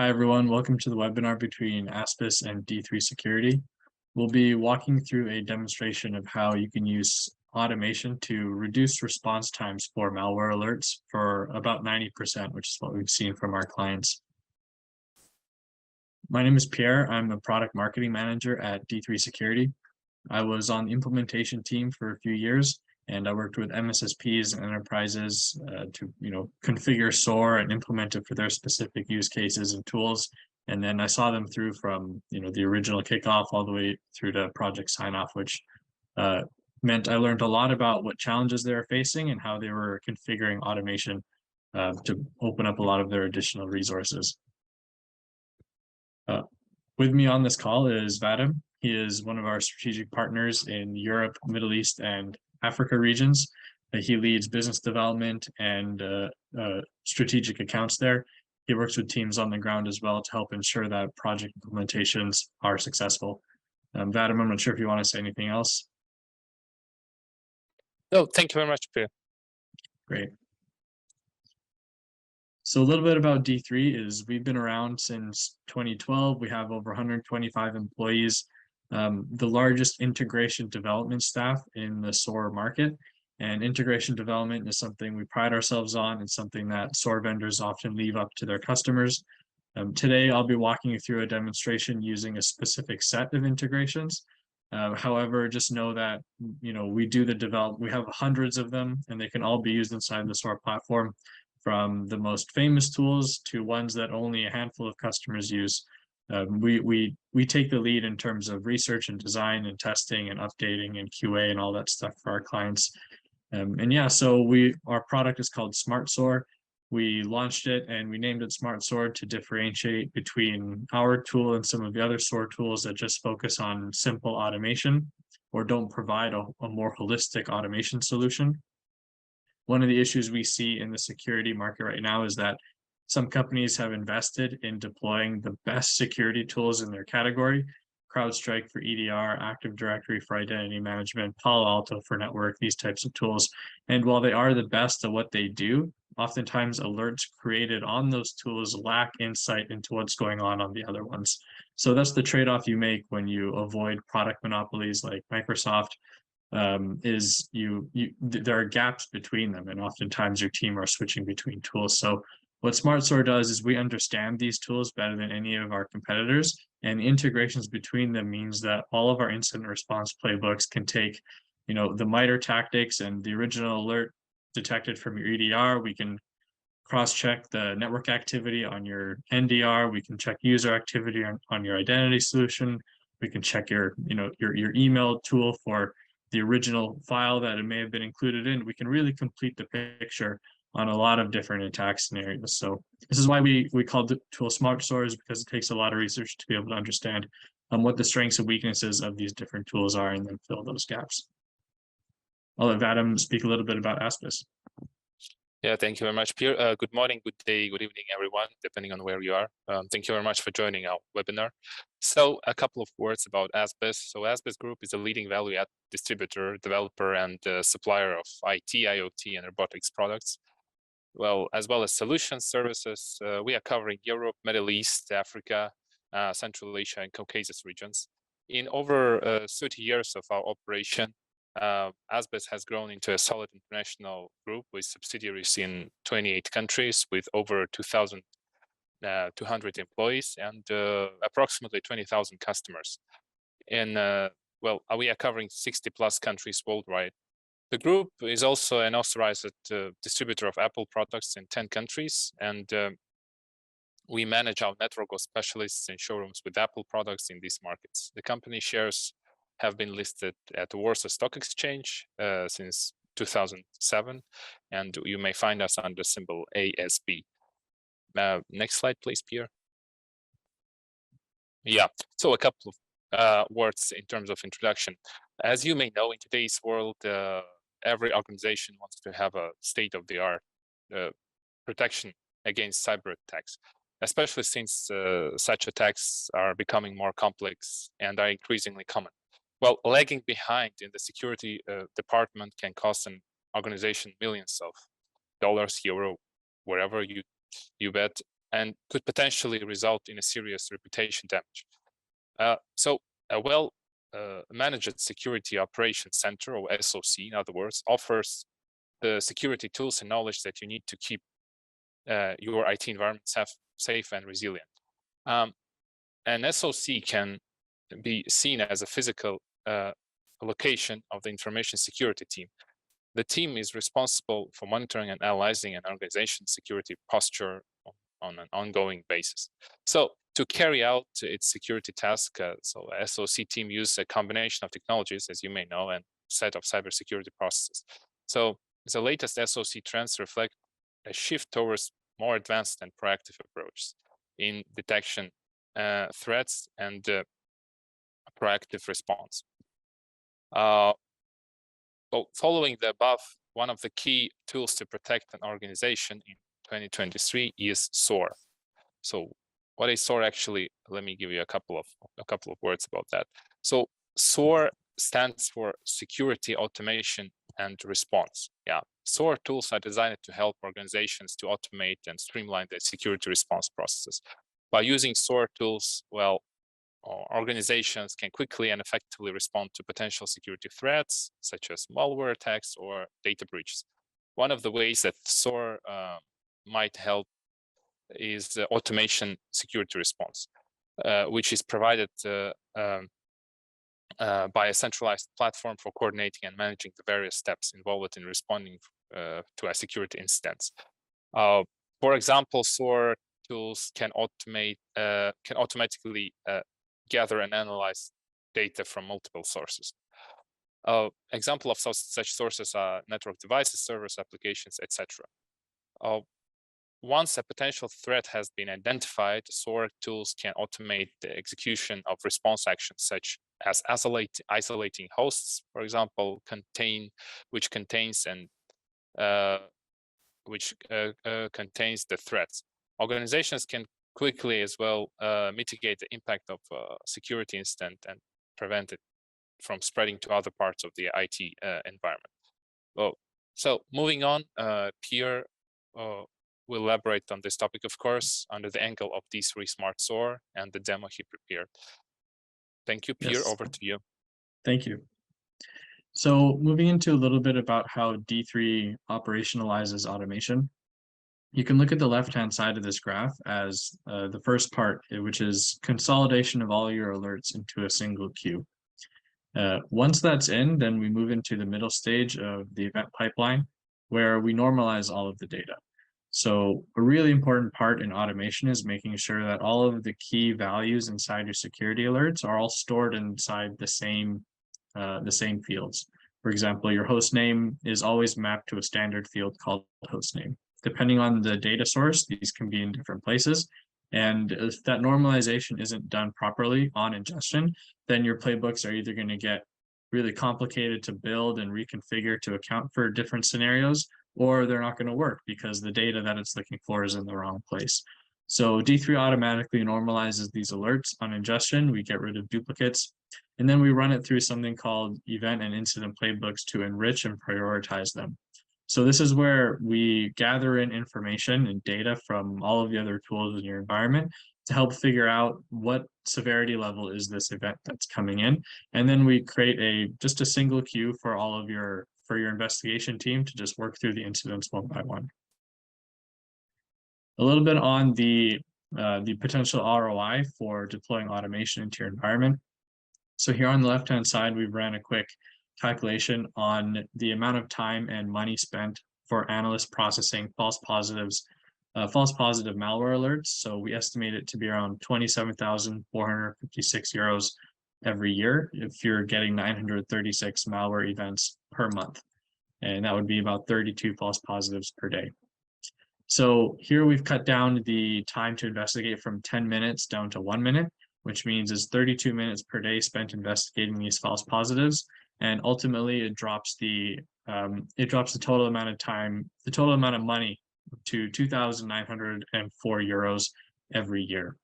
Hi, everyone. Welcome to the webinar between ASBIS and D3 Security. We'll be walking through a demonstration of how you can use automation to reduce response times for malware alerts for about 90%, which is what we've seen from our clients. My name is Pierre. I'm the product marketing manager at D3 Security. I was on the implementation team for a few years, and I worked with MSSPs and enterprises to configure SOAR and implement it for their specific use cases and tools. And then I saw them through from the original kickoff all the way through to project sign off, which meant I learned a lot about what challenges they were facing and how they were configuring automation to open up a lot of their additional resources. With me on this call is Vadem. He is one of our strategic partners in Europe, Middle East, and Africa regions. He leads business development and strategic accounts there. He works with teams on the ground as well to help ensure that project implementations are successful. Vadem, I'm not sure if you want to say anything else. No, thank you very much, Pierre. Great. So a little bit about D3 is we've been around since 2012. We have over 125 employees, the largest integration development staff in the SOAR market. And integration development is something we pride ourselves on and something that SOAR vendors often leave up to their customers. Today, I'll be walking you through a demonstration using a specific set of integrations. However, just know that we do the development. We have hundreds of them, and they can all be used inside the SOAR platform, from the most famous tools to ones that only a handful of customers use. We take the lead in terms of research and design and testing and updating and QA and all that stuff for our clients. And yeah, so our product is called Smart SOAR. We launched it and we named it Smart SOAR to differentiate between our tool and some of the other SOAR tools that just focus on simple automation or don't provide a more holistic automation solution. One of the issues we see in the security market right now is that some companies have invested in deploying the best security tools in their category: CrowdStrike for EDR, Active Directory for identity management, Palo Alto for network, these types of tools. And while they are the best at what they do, oftentimes alerts created on those tools lack insight into what's going on the other ones. So that's the trade-off you make when you avoid product monopolies like Microsoft. There are gaps between them, and oftentimes your team are switching between tools. So what Smart SOAR does is we understand these tools better than any of our competitors, and integrations between them means that all of our incident response playbooks can take the MITRE tactics and the original alert detected from your EDR. We can cross-check the network activity on your NDR. We can check user activity on your identity solution. We can check your email tool for the original file that it may have been included in. We can really complete the picture on a lot of different attack scenarios. So this is why we call the tool Smart SOAR, because it takes a lot of research to be able to understand what the strengths and weaknesses of these different tools are and then fill those gaps. I'll let Vadem speak a little bit about ASBIS. Yeah, thank you very much, Pierre. Good morning, good day, good evening, everyone, depending on where you are. Thank you very much for joining our webinar. So a couple of words about ASBIS. So ASBIS Group is a leading value-add distributor, developer, and supplier of IT, IoT, and robotics products. Well as solutions, services. We are covering Europe, Middle East, Africa, Central Asia, and Caucasus regions. In over 30 years of our operation, ASBIS has grown into a solid international group with subsidiaries in 28 countries with over 2,200 employees and approximately 20,000 customers. And we are covering 60 plus countries worldwide. The group is also an authorized distributor of Apple products in 10 countries, and we manage our network of specialists and showrooms with Apple products in these markets. The company shares have been listed at the Warsaw Stock Exchange since 2007, and you may find us under symbol ASB. Next slide, please, Pierre. Yeah, so a couple of words in terms of introduction. As you may know, in today's world, every organization wants to have a state-of-the-art protection against cyber attacks, especially since such attacks are becoming more complex and are increasingly common. Well, lagging behind in the security department can cost an organization millions of dollars, euro, wherever you bet. and could potentially result in a serious reputation damage. So a well-managed security operations center, or SOC, in other words, offers the security tools and knowledge that you need to keep your IT environment safe and resilient. An SOC can be seen as a physical location of the information security team. The team is responsible for monitoring and analyzing an organization's security posture on an ongoing basis. So to carry out its security task, so SOC team uses a combination of technologies, as you may know, and set of cybersecurity processes. So the latest SOC trends reflect a shift towards more advanced and proactive approaches in detection threats and proactive response. Well, following the above, one of the key tools to protect an organization in 2023 is SOAR. So what is SOAR actually? Let me give you a couple of words about that. So SOAR stands for Security Automation and Response. Yeah, SOAR tools are designed to help organizations to automate and streamline their security response processes. By using SOAR tools, well, organizations can quickly and effectively respond to potential security threats, such as malware attacks or data breaches. One of the ways that SOAR might help is the automation security response, which is provided by a centralized platform for coordinating and managing the various steps involved in responding to a security incident. For example, SOAR tools can automatically gather and analyze data from multiple sources. Example of such sources are network devices, servers, applications, etc. Once a potential threat has been identified, SOAR tools can automate the execution of response actions, such as isolating hosts, for example, which contains the threats. Organizations can quickly as well mitigate the impact of a security incident and prevent it from spreading to other parts of the IT environment. Well, so moving on, Pierre will elaborate on this topic, of course, under the angle of D3 Smart SOAR and the demo he prepared. Thank you, Pierre. Yes. Over to you. Thank you. So moving into a little bit about how D3 operationalizes automation. You can look at the left-hand side of this graph as the first part, which is consolidation of all your alerts into a single queue. Once that's in, then we move into the middle stage of the event pipeline, where we normalize all of the data. So a really important part in automation is making sure that all of the key values inside your security alerts are all stored inside the same fields. For example, your host name is always mapped to a standard field called host name. Depending on the data source, these can be in different places. And if that normalization isn't done properly on ingestion, then your playbooks are either going to get really complicated to build and reconfigure to account for different scenarios, or they're not going to work because the data that it's looking for is in the wrong place. So D3 automatically normalizes these alerts on ingestion. We get rid of duplicates, and then we run it through something called event and incident playbooks to enrich and prioritize them. So this is where we gather in information and data from all of the other tools in your environment to help figure out what severity level is this event that's coming in. And then we create just a single queue for all of your investigation team to just work through the incidents one by one. A little bit on the potential ROI for deploying automation into your environment. So here on the left-hand side, we've ran a quick calculation on the amount of time and money spent for analysts processing false positive malware alerts. So we estimate it to be around 27,456 euros every year if you're getting 936 malware events per month. And that would be about 32 false positives per day. So here we've cut down the time to investigate from 10 minutes down to 1 minute, which means it's 32 minutes per day spent investigating these false positives. And ultimately it drops the total amount of time, the total amount of money to 2,904 euros every year.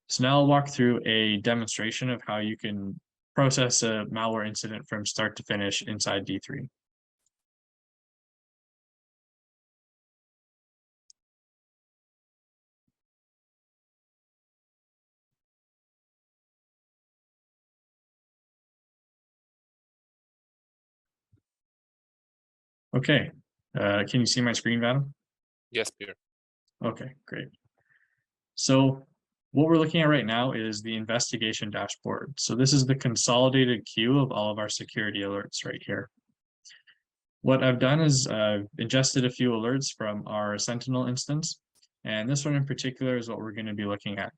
So now I'll walk through a demonstration of how you can process a malware incident from start to finish inside D3. Okay, can you see my screen, Vadem? Yes, Pierre. Okay, great. So what we're looking at right now is the investigation dashboard. So this is the consolidated queue of all of our security alerts right here. What I've done is ingested a few alerts from our Sentinel instance, and this one in particular is what we're going to be looking at.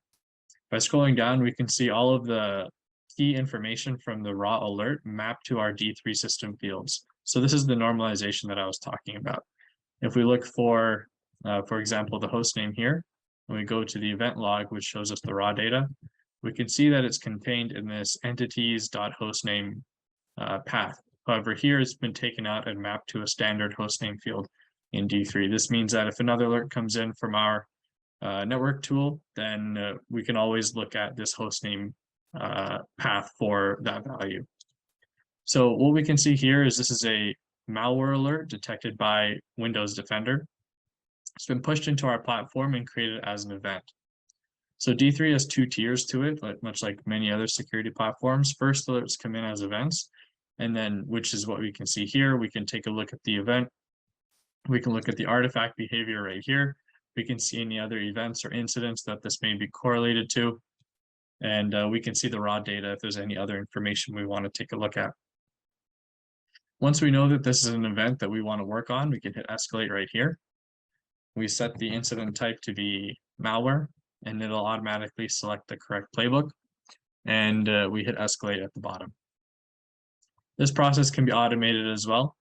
By scrolling down, we can see all of the key information from the raw alert mapped to our D3 system fields. So this is the normalization that I was talking about. If we look for example, the host name here, and we go to the event log, which shows us the raw data, we can see that it's contained in this entities.hostname path. However, here it's been taken out and mapped to a standard hostname field in D3. This means that if another alert comes in from our network tool, then we can always look at this hostname path for that value. So what we can see here is this is a malware alert detected by Windows Defender. It's been pushed into our platform and created as an event. So D3 has two tiers to it, much like many other security platforms. First, alerts come in as events, and then, which is what we can see here, we can take a look at the event. We can look at the artifact behavior right here. We can see any other events or incidents that this may be correlated to. And we can see the raw data if there's any other information we want to take a look at. Once we know that this is an event that we want to work on, we can hit escalate right here. We set the incident type to be malware, and it'll automatically select the correct playbook. And we hit escalate at the bottom. This process can be automated as well.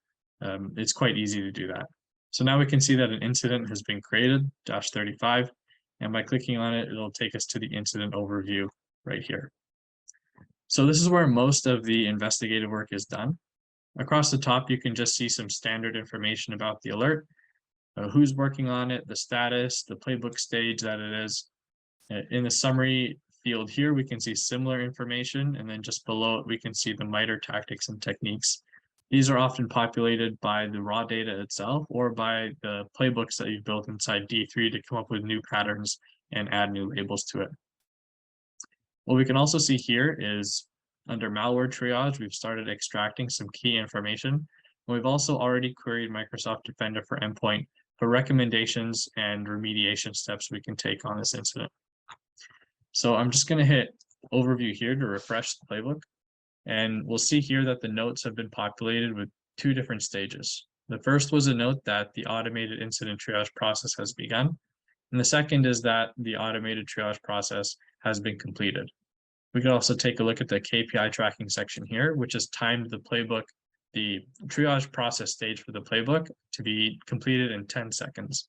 It's quite easy to do that. So now we can see that an incident has been created, -35, and by clicking on it, it'll take us to the incident overview right here. So this is where most of the investigative work is done. Across the top, you can just see some standard information about the alert, who's working on it, the status, the playbook stage that it is. In the summary field here, we can see similar information, and then just below it, we can see the MITRE tactics and techniques. These are often populated by the raw data itself or by the playbooks that you've built inside D3 to come up with new patterns and add new labels to it. What we can also see here is under malware triage, we've started extracting some key information. We've also already queried Microsoft Defender for Endpoint for recommendations and remediation steps we can take on this incident. So I'm just going to hit overview here to refresh the playbook. And we'll see here that the notes have been populated with two different stages. The first was a note that the automated incident triage process has begun. And the second is that the automated triage process has been completed. We can also take a look at the KPI tracking section here, which has timed the playbook, the triage process stage for the playbook to be completed in 10 seconds.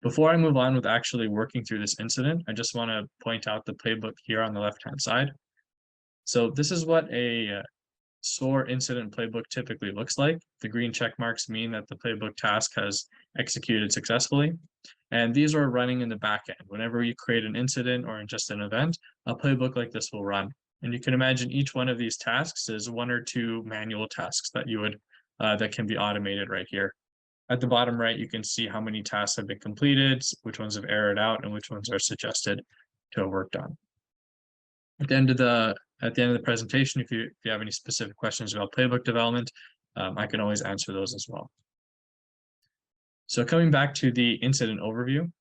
Before I move on with actually working through this incident, I just want to point out the playbook here on the left-hand side. So this is what a SOAR incident playbook typically looks like. The green check marks mean that the playbook task has executed successfully. And these are running in the back end. Whenever you create an incident or just an event, a playbook like this will run. And you can imagine each one of these tasks is one or two manual tasks that you would that can be automated right here. At the bottom right, you can see how many tasks have been completed, which ones have errored out, and which ones are suggested to have worked on. At the end of the presentation, if you have any specific questions about playbook development, I can always answer those as well. So coming back to the incident overview,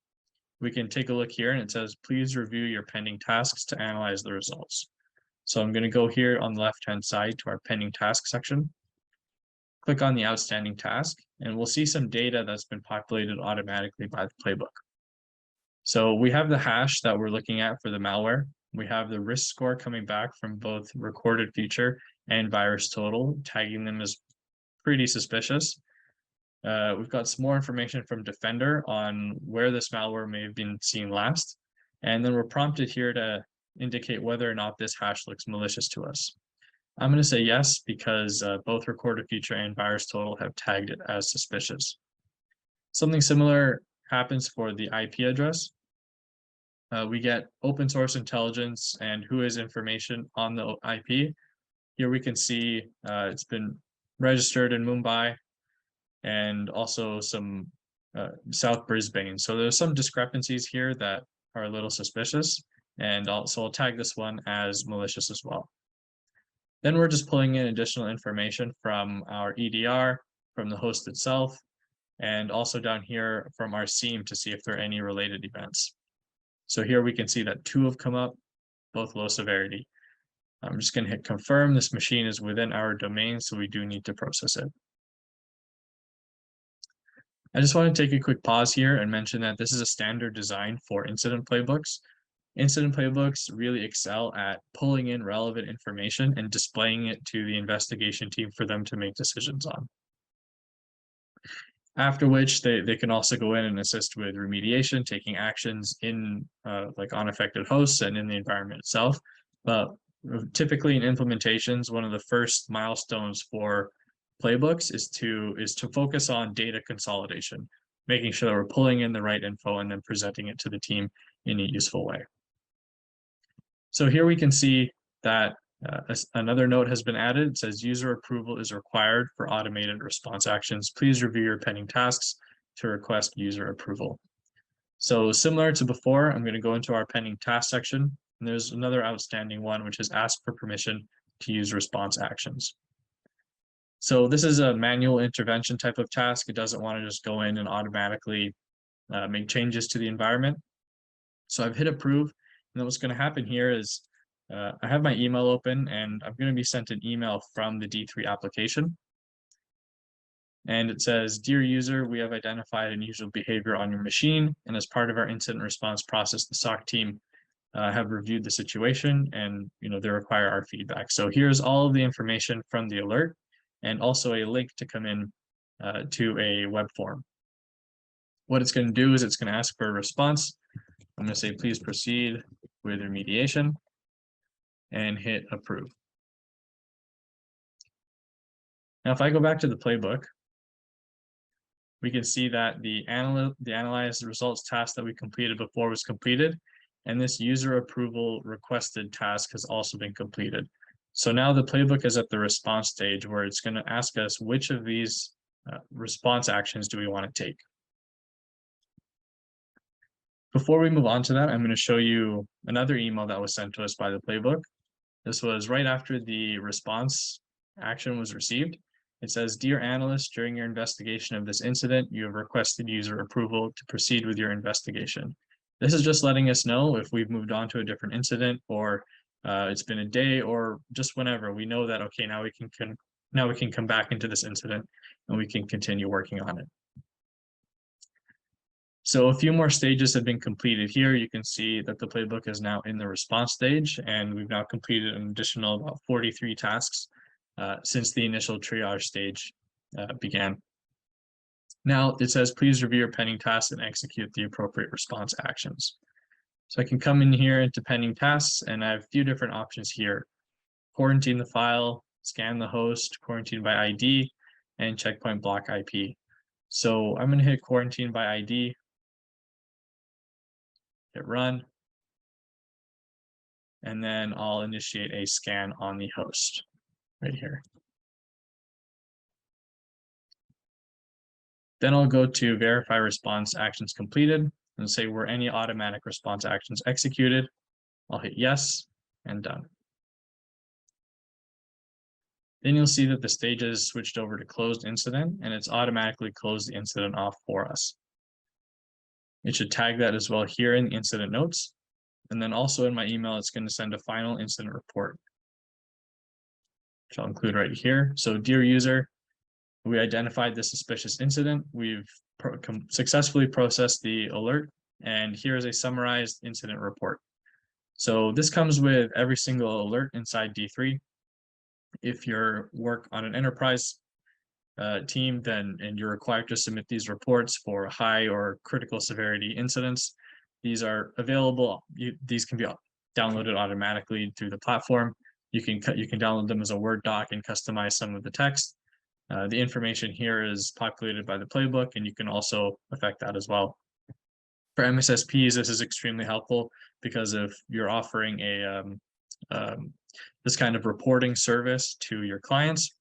we can take a look here, and it says, please review your pending tasks to analyze the results. So I'm going to go here on the left-hand side to our pending task section. Click on the outstanding task, and we'll see some data that's been populated automatically by the playbook. So we have the hash that we're looking at for the malware. We have the risk score coming back from both recorded feature and virus total, tagging them as pretty suspicious. We've got some more information from Defender on where this malware may have been seen last. And then we're prompted here to indicate whether or not this hash looks malicious to us. I'm going to say yes, because both recorded feature and virus total have tagged it as suspicious. Something similar happens for the IP address. We get open source intelligence and who has information on the IP. Here we can see it's been registered in Mumbai and also some South Brisbane. So there's some discrepancies here that are a little suspicious, and also I'll tag this one as malicious as well. Then we're just pulling in additional information from our EDR, from the host itself, and also down here from our SIEM to see if there are any related events. So here we can see that 2 have come up, both low severity. I'm just going to hit confirm. This machine is within our domain, so we do need to process it. I just want to take a quick pause here and mention that this is a standard design for incident playbooks. Incident playbooks really excel at pulling in relevant information and displaying it to the investigation team for them to make decisions on. After which they can also go in and assist with remediation, taking actions in like on affected hosts and in the environment itself. But typically in implementations, one of the first milestones for playbooks is to focus on data consolidation, making sure that we're pulling in the right info and then presenting it to the team in a useful way. So here we can see that another note has been added. It says user approval is required for automated response actions. Please review your pending tasks to request user approval. So similar to before, I'm going to go into our pending task section. And there's another outstanding one, which is ask for permission to use response actions. So this is a manual intervention type of task. It doesn't want to just go in and automatically make changes to the environment. So I've hit approve. And then what's going to happen here is I have my email open and I'm going to be sent an email from the D3 application. And it says, dear user, we have identified unusual behavior on your machine. And as part of our incident response process, the SOC team have reviewed the situation and they require our feedback. So here's all of the information from the alert and also a link to come in to a web form. What it's going to do is it's going to ask for a response. I'm going to say, please proceed with remediation and hit approve. Now, if I go back to the playbook, we can see that the analyze results task that we completed before was completed, and this user approval requested task has also been completed. So now the playbook is at the response stage where it's going to ask us which of these response actions do we want to take. Before we move on to that, I'm going to show you another email that was sent to us by the playbook. This was right after the response action was received. It says, dear analyst, during your investigation of this incident, you have requested user approval to proceed with your investigation. This is just letting us know if we've moved on to a different incident or it's been a day or just whenever. We know that, okay, now we can come back into this incident and we can continue working on it. So a few more stages have been completed here. You can see that the playbook is now in the response stage, and we've now completed an additional about 43 tasks since the initial triage stage began. Now it says, please review your pending tasks and execute the appropriate response actions. So I can come in here into pending tasks, and I have a few different options here. Quarantine the file, scan the host, quarantine by ID, and checkpoint block IP. So I'm going to hit quarantine by ID. Hit run, and then I'll initiate a scan on the host right here. Then I'll go to verify response actions completed and say were any automatic response actions executed. I'll hit yes and done. Then you'll see that the stages switched over to closed incident, and it's automatically closed the incident off for us. It should tag that as well here in the incident notes. And then also in my email, it's going to send a final incident report, which I'll include right here. So dear user, we identified this suspicious incident. We've successfully processed the alert. And here is a summarized incident report. So this comes with every single alert inside D3. If you work on an enterprise team, and you're required to submit these reports for high or critical severity incidents. These are available. These can be downloaded automatically through the platform. You can download them as a Word doc and customize some of the text. The information here is populated by the playbook, and you can also affect that as well. For MSSPs, this is extremely helpful because if you're offering a this kind of reporting service to your clients,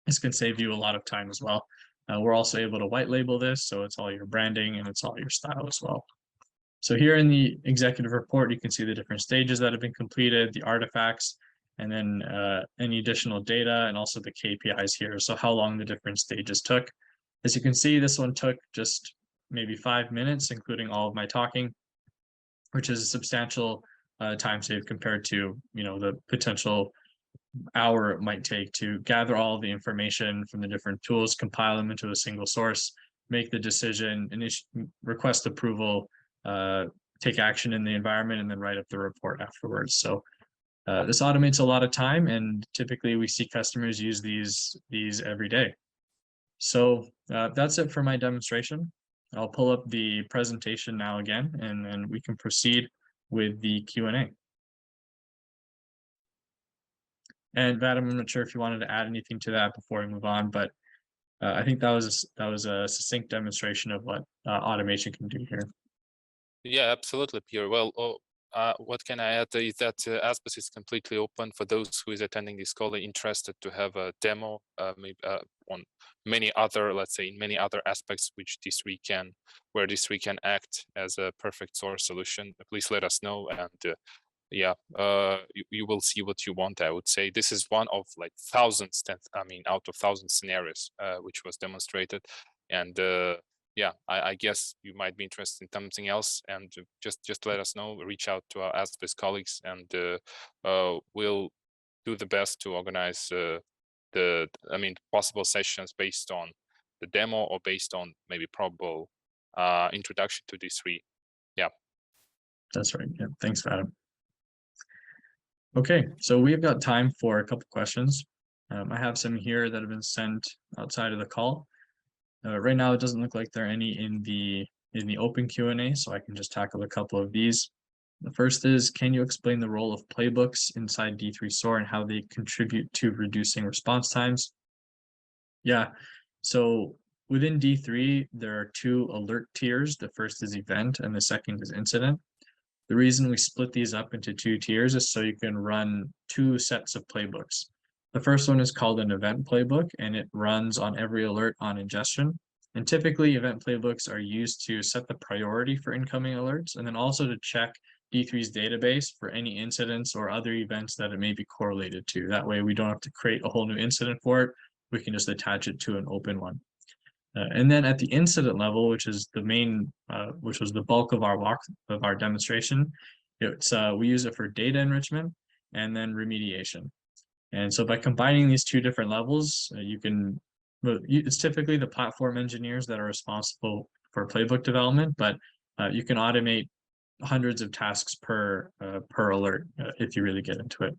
this can save you a lot of time as well. We're also able to white label this, so it's all your branding and it's all your style as well. So here in the executive report, you can see the different stages that have been completed, the artifacts, and then any additional data and also the KPIs here. So how long the different stages took. As you can see, this one took just maybe 5 minutes, including all of my talking, which is a substantial time save compared to, the potential hour it might take to gather all the information from the different tools, compile them into a single source, make the decision, request approval, take action in the environment, and then write up the report afterwards. So this automates a lot of time, and typically we see customers use these every day. So that's it for my demonstration. I'll pull up the presentation now again, and then we can proceed with the Q&A. And Vadem, I'm not sure if you wanted to add anything to that before we move on, but I think that was a succinct demonstration of what automation can do here. Yeah, absolutely, Pierre. Well, what can I add is that ASBIS is completely open for those who is attending this call and interested to have a demo, maybe on many other, let's say, in many other aspects where D3 can act as a perfect source solution. Please let us know, and yeah, you will see what you want. I would say this is one of like thousands, out of thousands scenarios which was demonstrated, and yeah, I guess you might be interested in something else, and just let us know. Reach out to our ASBIS colleagues, and we'll do the best to organize possible sessions based on the demo or based on maybe probable introduction to D3. Yeah, that's right. Yeah, thanks, Vadem. Okay, so we've got time for a couple questions. I have some here that have been sent outside of the call. Right now, it doesn't look like there are any in the open Q&A, so I can just tackle a couple of these. The first is, can you explain the role of playbooks inside D3 SOAR and how they contribute to reducing response times? Yeah, so within D3, there are 2 alert tiers. The first is event and the second is incident. The reason we split these up into 2 tiers is so you can run 2 sets of playbooks. The first one is called an event playbook, and it runs on every alert on ingestion. And typically, event playbooks are used to set the priority for incoming alerts, and then also to check D3's database for any incidents or other events that it may be correlated to. That way, we don't have to create a whole new incident for it. We can just attach it to an open one. And then at the incident level, which is the main, which was the bulk of our demonstration, we use it for data enrichment and then remediation. And so by combining these 2 different levels, it's typically the platform engineers that are responsible for playbook development, but you can automate hundreds of tasks per alert if you really get into it.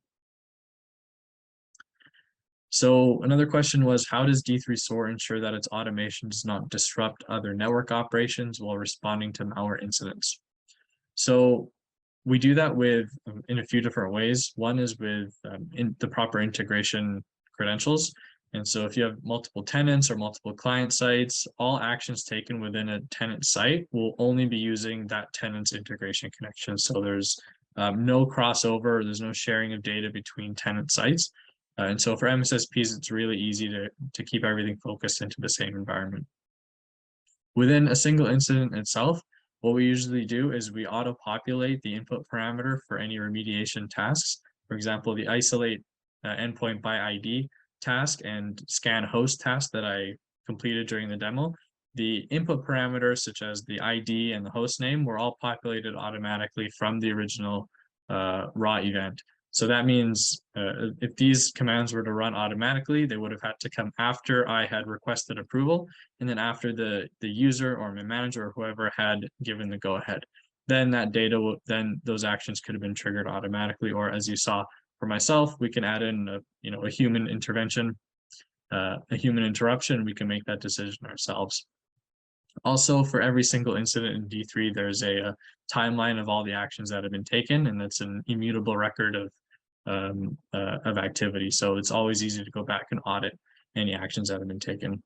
So another question was, how does D3 SOAR ensure that its automation does not disrupt other network operations while responding to malware incidents? So we do that in a few different ways. One is with the proper integration credentials. And so if you have multiple tenants or multiple client sites, all actions taken within a tenant site will only be using that tenant's integration connection. So there's no crossover, there's no sharing of data between tenant sites. And so for MSSPs, it's really easy to keep everything focused into the same environment. Within a single incident itself, what we usually do is we auto-populate the input parameter for any remediation tasks. For example, the isolate endpoint by ID task and scan host task that I completed during the demo. The input parameters, such as the ID and the host name, were all populated automatically from the original raw event. So that means if these commands were to run automatically, they would have had to come after I had requested approval, and then after the user or my manager or whoever had given the go-ahead. Then that data, then those actions could have been triggered automatically, or as you saw for myself, we can add in a human intervention, a human interruption. We can make that decision ourselves. Also, for every single incident in D3, there's a timeline of all the actions that have been taken, and that's an immutable record of activity. So it's always easy to go back and audit any actions that have been taken.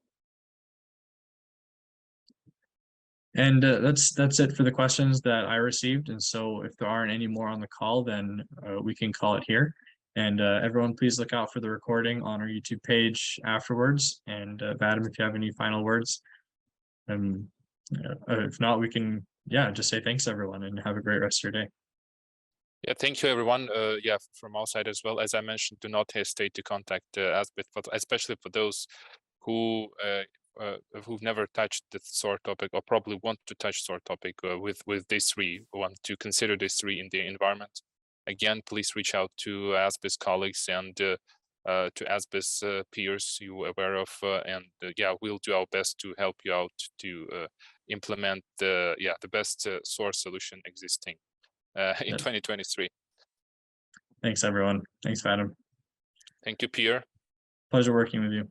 And that's it for the questions that I received. And so if there aren't any more on the call, then we can call it here. And everyone, please look out for the recording on our YouTube page afterwards. And Vadem, if you have any final words. If not, we can, just say thanks, everyone, and have a great rest of your day. Yeah, thank you, everyone. Yeah, from our side as well. As I mentioned, do not hesitate to contact ASBIS, but especially for those who've never touched the SOAR topic or probably want to touch SOAR topic with these three, want to consider these three in their environment. Again, please reach out to ASBIS colleagues and to ASBIS peers you are aware of, and yeah, we'll do our best to help you out to implement the best SOAR solution existing in 2023. Thanks, everyone. Thanks, Vadem. Thank you, Pierre. Pleasure working with you.